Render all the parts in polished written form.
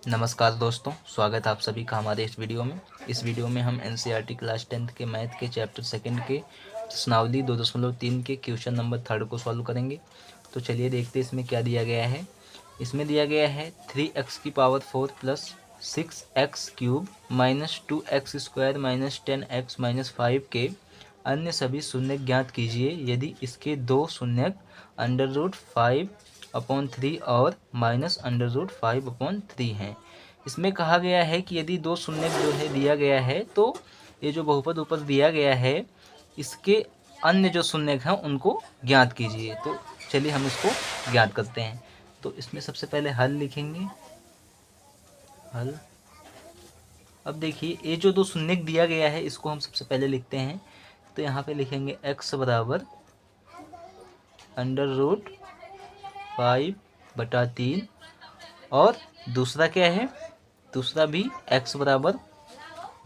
नमस्कार दोस्तों, स्वागत है आप सभी का हमारे इस वीडियो में। इस वीडियो में हम एनसीईआरटी क्लास 10th के मैथ के चैप्टर सेकंड के प्रश्नावली 2.3 के क्वेश्चन नंबर 3 को सॉल्व करेंगे। तो चलिए देखते हैं इसमें क्या दिया गया है। इसमें दिया गया है 3x⁴ plus 6x³ minus 2x² minus 10x-5 के अन्य सभी शून्यक ज्ञात कीजिए यदि इसके दो शून्यक √5/3 और -√5/3 हैं। इसमें कहा गया है कि यदि दो शून्यक जो है दिया गया है तो ये जो बहुपद ऊपर दिया गया है इसके अन्य जो शून्यक हैं उनको ज्ञात कीजिए। तो चलिए हम इसको ज्ञात करते हैं। तो इसमें सबसे पहले हल लिखेंगे। हल, अब देखिए ये जो दो शून्यक दिया गया है इसको हम सबसे पहले लिखते हैं। तो यहाँ पे लिखेंगे x बराबर √5/3 और दूसरा क्या है, दूसरा भी x बराबर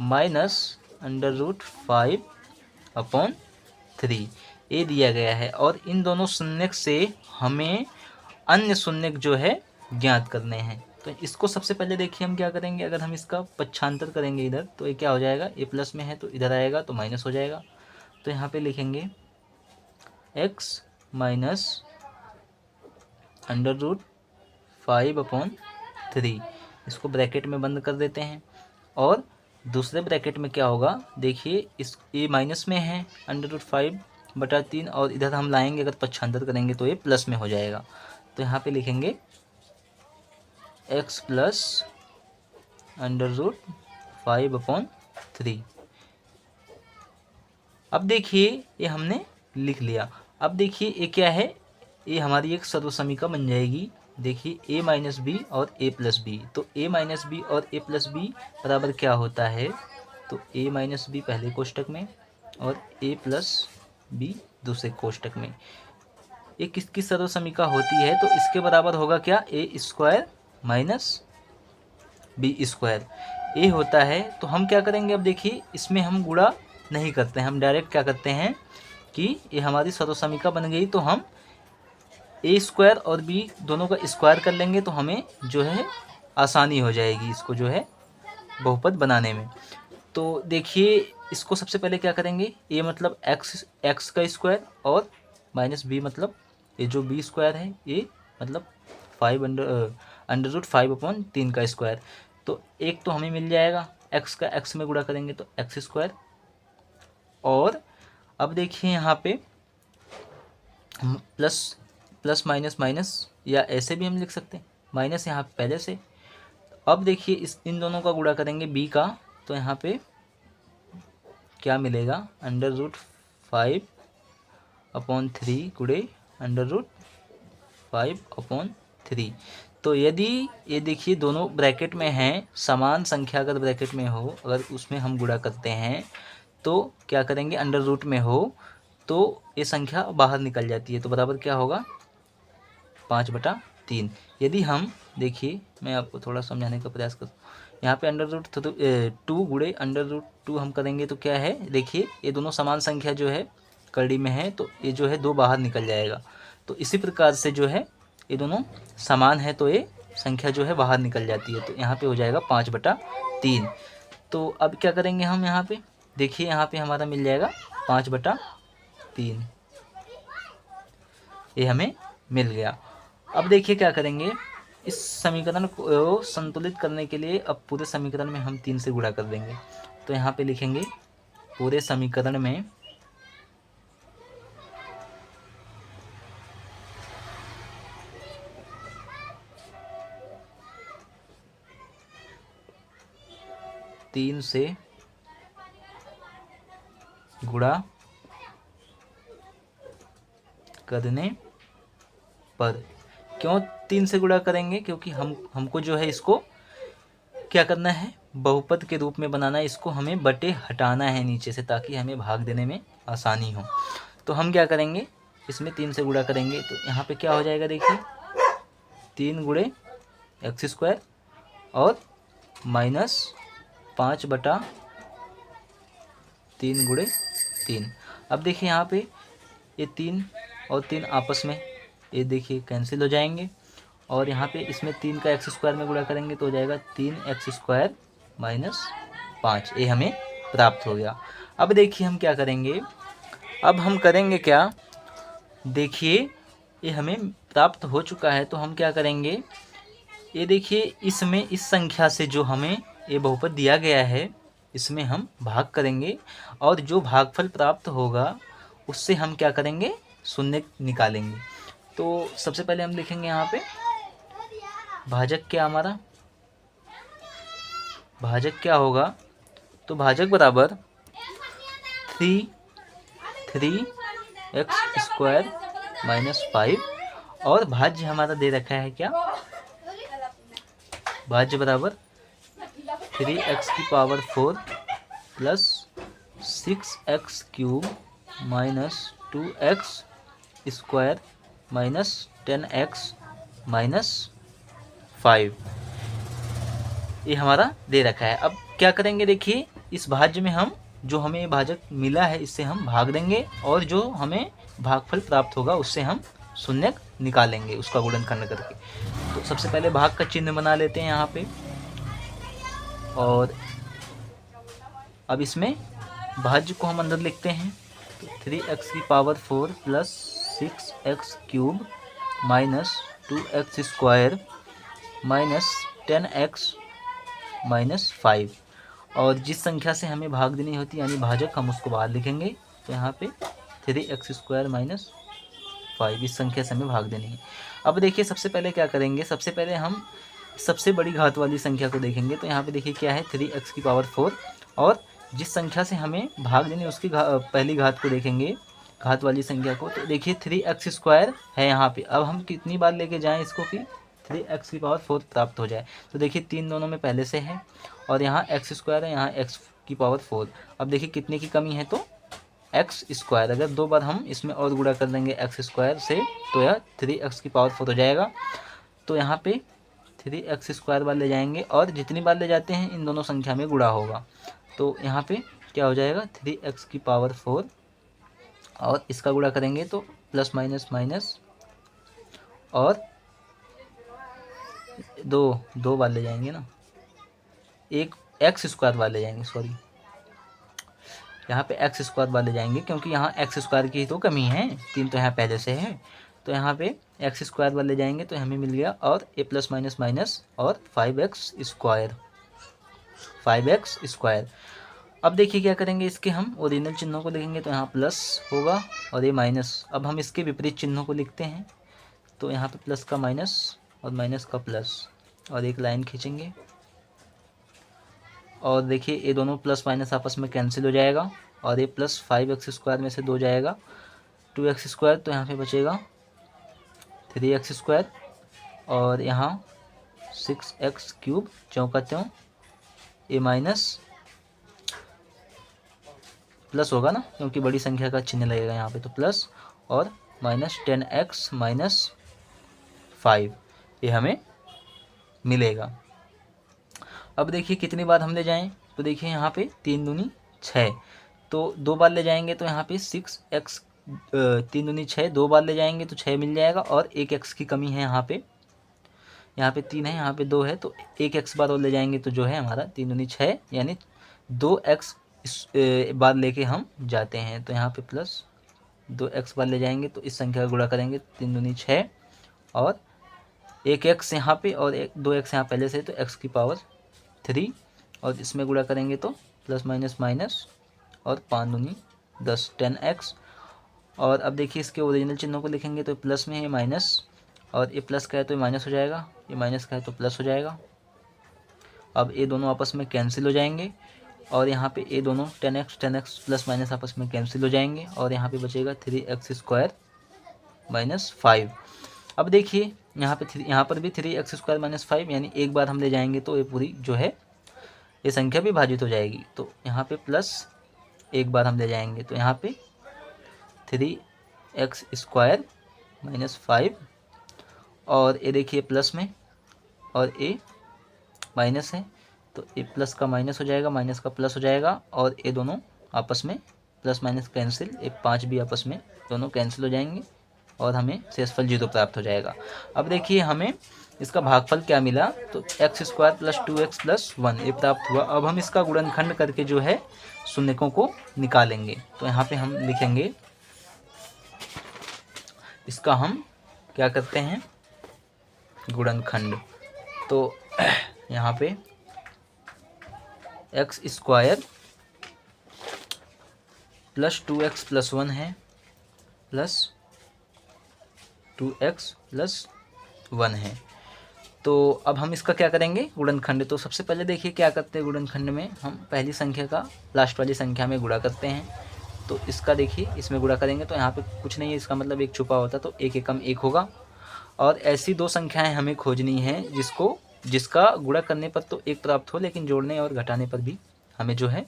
-√5/3 ये दिया गया है। और इन दोनों शून्यक से हमें अन्य शून्यक जो है ज्ञात करने हैं। तो इसको सबसे पहले देखिए हम क्या करेंगे। अगर हम इसका पक्षांतर करेंगे इधर तो ये क्या हो जाएगा, ये प्लस में है तो इधर आएगा तो माइनस हो जाएगा। तो यहाँ पे लिखेंगे x माइनस √5/3, इसको ब्रैकेट में बंद कर देते हैं। और दूसरे ब्रैकेट में क्या होगा, देखिए इस ये माइनस में है √5/3 और इधर हम लाएंगे अगर पक्षांतर करेंगे तो ये प्लस में हो जाएगा। तो यहाँ पे लिखेंगे x प्लस √5/3। अब देखिए ये हमने लिख लिया। अब देखिए ये क्या है, ये हमारी एक सर्वसमीका बन जाएगी। देखिए a माइनस बी और a प्लस बी। तो a माइनस बी और a प्लस बी बराबर क्या होता है, तो a माइनस बी पहले कोष्टक में और a प्लस बी दूसरे कोष्टक में। ये किसकी सर्वसमीका होती है, तो इसके बराबर होगा क्या, a² माइनस b²। ये होता है। तो हम क्या करेंगे, अब देखिए इसमें हम गुणा नहीं करते हैं, हम डायरेक्ट क्या करते हैं कि ये हमारी सर्वसमीका बन गई तो हम a² और b दोनों का स्क्वायर कर लेंगे तो हमें जो है आसानी हो जाएगी इसको जो है बहुपद बनाने में। तो देखिए इसको सबसे पहले क्या करेंगे, a मतलब x का स्क्वायर और माइनस b मतलब ये जो b² है ये मतलब √5/3 का स्क्वायर। तो एक तो हमें मिल जाएगा, x का x में गुणा करेंगे तो x²। और अब देखिए यहाँ पे प्लस प्लस माइनस माइनस, या ऐसे भी हम लिख सकते हैं, माइनस यहाँ पहले से। अब देखिए इन दोनों का गुणा करेंगे b का, तो यहाँ पे क्या मिलेगा, √5/3 गुणे √5/3। तो यदि ये देखिए दोनों ब्रैकेट में हैं, समान संख्या अगर ब्रैकेट में हो, अगर उसमें हम गुणा करते हैं तो क्या करेंगे, अंडर रूट में हो तो ये संख्या बाहर निकल जाती है। तो बराबर क्या होगा, 5/3। यदि हम देखिए, मैं आपको थोड़ा समझाने का प्रयास करूँ, यहाँ पे √2 गुणे √2 हम करेंगे तो क्या है, देखिए ये दोनों समान संख्या जो है कड़ी में है तो ये जो है 2 बाहर निकल जाएगा। तो इसी प्रकार से जो है ये दोनों समान है तो ये संख्या जो है बाहर निकल जाती है। तो यहाँ पे हो जाएगा 5/3। तो अब क्या करेंगे हम, यहाँ पे देखिए यहाँ पे हमारा मिल जाएगा 5/3, ये हमें मिल गया। अब देखिए क्या करेंगे, इस समीकरण को संतुलित करने के लिए अब पूरे समीकरण में हम 3 से गुणा कर देंगे। तो यहाँ पे लिखेंगे पूरे समीकरण में तीन से गुणा करने पर, क्यों 3 से गुणा करेंगे, क्योंकि हमको जो है इसको क्या करना है, बहुपद के रूप में बनाना है। इसको हमें बटे हटाना है नीचे से ताकि हमें भाग देने में आसानी हो। तो हम क्या करेंगे, इसमें 3 से गुणा करेंगे तो यहाँ पे क्या हो जाएगा, देखिए 3 गुणे x² और माइनस 5/3 गुणे 3। अब देखिए यहाँ पे ये 3 और 3 आपस में ये देखिए कैंसिल हो जाएंगे और यहाँ पे इसमें 3 का एक्स स्क्वायर में गुणा करेंगे तो हो जाएगा 3x² माइनस 5। ये हमें प्राप्त हो गया। अब देखिए हम क्या करेंगे, अब हम करेंगे क्या, देखिए ये हमें प्राप्त हो चुका है तो हम क्या करेंगे, ये देखिए इसमें इस संख्या से जो हमें ये बहुपद दिया गया है इसमें हम भाग करेंगे और जो भागफल प्राप्त होगा उससे हम क्या करेंगे, शून्य निकालेंगे। तो सबसे पहले हम लिखेंगे यहाँ पे भाजक क्या हमारा, भाजक क्या होगा, तो भाजक बराबर 3x² माइनस 5 और भाज्य हमारा दे रखा है क्या, भाज्य बराबर 3x⁴ plus 6x³ minus 2x² minus 10x minus 5 ये हमारा दे रखा है। अब क्या करेंगे, देखिए इस भाज्य में हम जो हमें भाजक मिला है इससे हम भाग देंगे और जो हमें भागफल प्राप्त होगा उससे हम शून्य निकालेंगे उसका गुणनखंड करके। तो सबसे पहले भाग का चिन्ह बना लेते हैं यहाँ पे और अब इसमें भाज्य को हम अंदर लिखते हैं तो 3x⁴ plus 6x³ minus 2x² minus 10x minus 5 और जिस संख्या से हमें भाग देनी होती है यानी भाजक हम उसको बाहर लिखेंगे। तो यहाँ पे 3x² माइनस 5 इस संख्या से हमें भाग देनी है। अब देखिए सबसे पहले क्या करेंगे, सबसे पहले हम सबसे बड़ी घात वाली संख्या को देखेंगे। तो यहाँ पे देखिए क्या है 3x⁴ और जिस संख्या से हमें भाग देनी है उसकी पहली घात को देखेंगे, घात वाली संख्या को। तो देखिए 3x² है यहाँ पे, अब हम कितनी बार लेके जाएं इसको कि 3x⁴ प्राप्त हो जाए। तो देखिए 3 दोनों में पहले से है और यहाँ x² है, यहाँ x⁴। अब देखिए कितने की कमी है तो x²। अगर 2 बार हम इसमें और गुणा कर देंगे x² से तो यह 3x⁴ हो जाएगा। तो यहाँ पे 3x² बार ले जाएंगे और जितनी बार ले जाते हैं इन दोनों संख्या में गुणा होगा। तो यहाँ पे क्या हो जाएगा 3x⁴ और इसका गुणा करेंगे तो प्लस माइनस माइनस और दो बार ले जाएंगे ना, एक x² बार ले जाएंगे, सॉरी यहाँ पे x² बार ले जाएंगे क्योंकि यहाँ x² की तो कमी है, 3 तो यहाँ पहले से है। तो यहाँ पे x² बार ले जाएंगे तो हमें मिल गया और a प्लस माइनस माइनस और 5x²। अब देखिए क्या करेंगे, इसके हम ओरिजिनल चिन्हों को लिखेंगे तो यहाँ प्लस होगा और ये माइनस। अब हम इसके विपरीत चिन्हों को लिखते हैं तो यहाँ पे प्लस का माइनस और माइनस का प्लस और एक लाइन खींचेंगे और देखिए ये दोनों प्लस माइनस आपस में कैंसिल हो जाएगा और ये प्लस 5x² में से 2 जाएगा 2x²। तो यहाँ पे बचेगा 3x² और यहाँ 6x³ चौका त्यों, ये माइनस प्लस होगा ना क्योंकि बड़ी संख्या का चिन्ह लगेगा यहाँ पे, तो प्लस और माइनस 10x माइनस 5 ये हमें मिलेगा। अब देखिए कितनी बार हम ले जाएं, तो देखिए यहाँ पे 3 दूनी 6, तो 2 बार ले जाएंगे तो यहाँ पे 6x 3 दूनी 6, 2 बार ले जाएंगे तो 6 मिल जाएगा और एक x की कमी है यहाँ पे 3 है, यहाँ पे 2 है, तो एक x बार और ले जाएंगे तो जो है हमारा 3 दूनी 6 यानी 2x इस बार लेके हम जाते हैं। तो यहाँ पे प्लस 2x बार ले जाएंगे तो इस संख्या का गुणा करेंगे 3 दूनी 6 और एक x यहाँ पे और 2x यहाँ पहले से, तो x⁴ और इसमें गुणा करेंगे तो प्लस माइनस माइनस और 5 दूनी 10 10x। और अब देखिए इसके ओरिजिनल चिन्हों को लिखेंगे तो प्लस में है माइनस और ये प्लस का है तो ये माइनस हो जाएगा, ये माइनस का है तो प्लस हो जाएगा। अब ये दोनों आपस में कैंसिल हो जाएंगे और यहाँ पे ये दोनों 10x प्लस माइनस आपस में कैंसिल हो जाएंगे और यहाँ पे बचेगा 3x² माइनस 5। अब देखिए यहाँ पर भी 3x² माइनस 5 यानी एक बार हम ले जाएंगे तो ये पूरी जो है ये संख्या भी भाजित हो जाएगी। तो यहाँ पे प्लस एक बार हम ले जाएंगे तो यहाँ पे 3x² माइनस 5 और ये देखिए प्लस में और ये माइनस है तो ये प्लस का माइनस हो जाएगा, माइनस का प्लस हो जाएगा और ये दोनों आपस में प्लस माइनस कैंसिल, एक 5 भी आपस में दोनों कैंसिल हो जाएंगे और हमें शेषफल 0 प्राप्त हो जाएगा। अब देखिए हमें इसका भागफल क्या मिला, तो x square plus 2x plus 1 ये प्राप्त हुआ। अब हम इसका गुणनखंड करके जो है शून्यकों को निकालेंगे। तो यहाँ पे हम लिखेंगे, इसका हम क्या करते हैं गुणनखंड। तो यहाँ पे x square plus 2x plus 1 है प्लस 2x प्लस 1 है। तो अब हम इसका क्या करेंगे गुणनखंड। तो सबसे पहले देखिए क्या करते हैं गुणनखंड में, हम पहली संख्या का लास्ट वाली संख्या में गुणा करते हैं। तो इसका देखिए इसमें गुणा करेंगे तो यहाँ पे कुछ नहीं है, इसका मतलब एक छुपा होता, तो एक एकम एक होगा। और ऐसी दो संख्याएं हमें खोजनी है जिसका गुणा करने पर तो एक प्राप्त हो, लेकिन जोड़ने और घटाने पर भी हमें जो है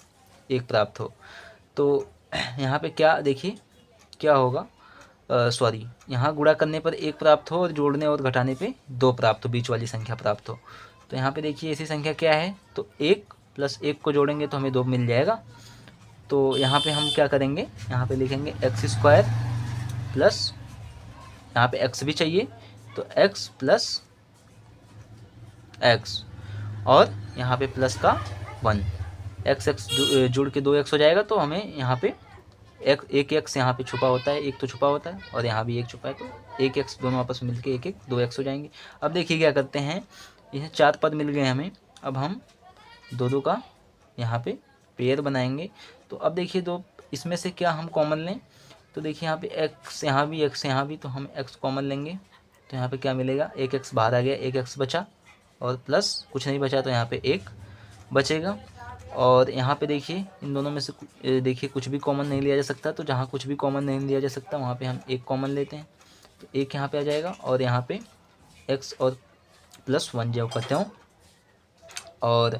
एक प्राप्त हो। तो यहाँ पे क्या देखिए क्या होगा, सॉरी, यहाँ गुणा करने पर एक प्राप्त हो और जोड़ने और घटाने पे दो प्राप्त हो, बीच वाली संख्या प्राप्त हो। तो यहाँ पे देखिए ऐसी संख्या क्या है, तो 1 प्लस 1 को जोड़ेंगे तो हमें 2 मिल जाएगा। तो यहाँ पे हम क्या करेंगे, यहाँ पे लिखेंगे एक्स स्क्वायर प्लस, यहाँ पे एक्स भी चाहिए तो एक्स प्लस एक्स, और यहाँ पे प्लस का 1, एक्स एक्स जुड़ के 2x हो जाएगा। तो हमें यहाँ पे एक एक्स यहाँ पे छुपा होता है, एक तो छुपा होता है और यहाँ भी एक छुपा है, तो एक एक्स दोनों आपस में मिलके एक 2x हो जाएंगे। अब देखिए क्या करते हैं, यह 4 पद मिल गए हमें। अब हम दो का यहाँ पे पेयर बनाएंगे। तो अब देखिए दो इसमें से क्या हम कॉमन लें, तो देखिए यहाँ पे एक्स यहाँ भी एक्स यहाँ भी, तो हम एक्स कॉमन लेंगे। तो यहाँ पे क्या मिलेगा, एक एक्स बाहर आ गया, एक एक्स बचा और प्लस कुछ नहीं बचा, तो यहाँ पे एक बचेगा। और यहाँ पे देखिए इन दोनों में से देखिए कुछ भी कॉमन नहीं लिया जा सकता, तो जहाँ कुछ भी कॉमन नहीं लिया जा सकता वहाँ पे हम एक कॉमन लेते हैं। तो एक यहाँ पे आ जाएगा और यहाँ पे x और प्लस 1 जो करते हो। और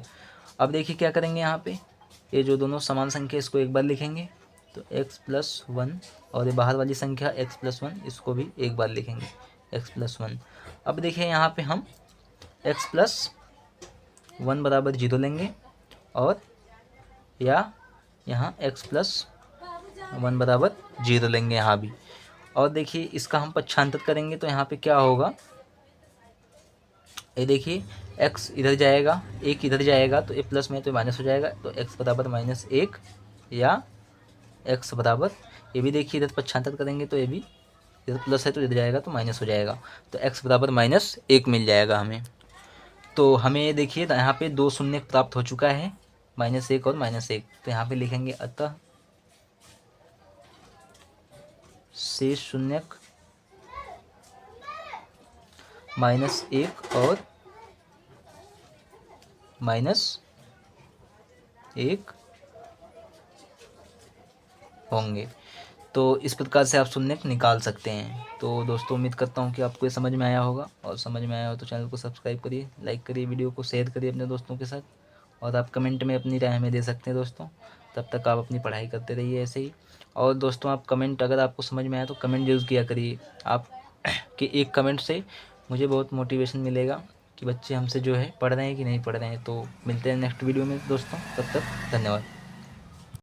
अब देखिए क्या करेंगे, यहाँ पे ये जो दोनों समान संख्या इसको एक बार लिखेंगे, तो x प्लस 1, और ये बाहर वाली संख्या x प्लस 1 इसको भी एक बार लिखेंगे x प्लस 1। अब देखिए यहाँ पे हम x प्लस 1 बराबर 0 लेंगे, और या यहाँ x प्लस 1 बराबर 0 लेंगे यहाँ भी। और देखिए इसका हम पक्षांतर करेंगे तो यहाँ पे क्या होगा, ये देखिए x इधर जाएगा, एक इधर जाएगा, तो ये प्लस में तो माइनस हो जाएगा, तो x बराबर -1, या x बराबर, ये भी देखिए इधर पक्षांतर करेंगे तो ये भी इधर प्लस है तो इधर जाएगा तो माइनस हो जाएगा, तो x बराबर -1 मिल जाएगा हमें। तो हमें देखिए यहाँ पे 2 शून्य प्राप्त हो चुका है, -1 और -1। तो यहाँ पे लिखेंगे अतः शेष शून्यक -1 और -1 होंगे। तो इस प्रकार से आप शून्यक निकाल सकते हैं। तो दोस्तों उम्मीद करता हूँ कि आपको ये समझ में आया होगा, और समझ में आया हो तो चैनल को सब्सक्राइब करिए, लाइक करिए, वीडियो को शेयर करिए अपने दोस्तों के साथ, और आप कमेंट में अपनी राय हमें दे सकते हैं दोस्तों। तब तक आप अपनी पढ़ाई करते रहिए ऐसे ही। और दोस्तों आप कमेंट, अगर आपको समझ में आया तो कमेंट जरूर किया करिए। आप के एक कमेंट से मुझे बहुत मोटिवेशन मिलेगा कि बच्चे हमसे जो है पढ़ रहे हैं कि नहीं पढ़ रहे हैं। तो मिलते हैं नेक्स्ट वीडियो में दोस्तों, तब तक धन्यवाद।